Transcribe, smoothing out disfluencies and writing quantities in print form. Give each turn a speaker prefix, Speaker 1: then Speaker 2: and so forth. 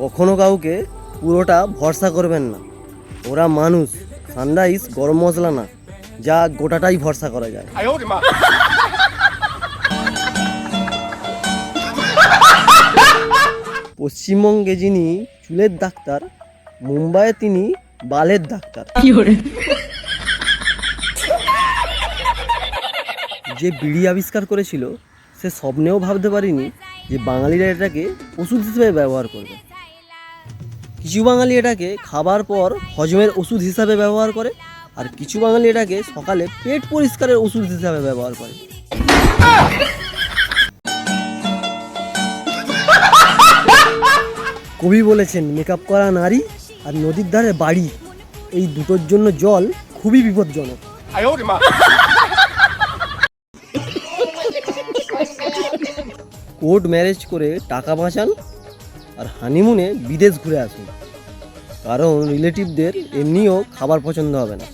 Speaker 1: কখনো কাউকে পুরোটা ভরসা করবেন না, ওরা মানুষ, সানরাইজ গরম মশলা না যা গোটাটাই ভরসা করা যায়। পশ্চিমবঙ্গে যিনি চুলের ডাক্তার, মুম্বাইয়ে তিনি বালের ডাক্তার। যে বিড়ি আবিষ্কার করেছিল সে স্বপ্নেও ভাবতে পারিনি যে বাঙালিরা এটাকে ওষুধ হিসেবে ব্যবহার করবে। কিছু বাঙালি এটাকে খাবার পর হজমের ওষুধ হিসাবে ব্যবহার করে, আর কিছু বাঙালি এটাকে সকালে পেট পরিষ্কারের ওষুধ হিসাবে ব্যবহার করে। কবি বলেছেন, মেকআপ করা নারী আর নদীর ধারে বাড়ি, এই দুটোর জন্য জল খুবই বিপজ্জনক। কোর্ট ম্যারেজ করে টাকা বাঁচান আর হানিমুনে বিদেশ ঘুরে আসুন, কারণ রিলেটিভদের এমনিও খাবার পছন্দ হবে না।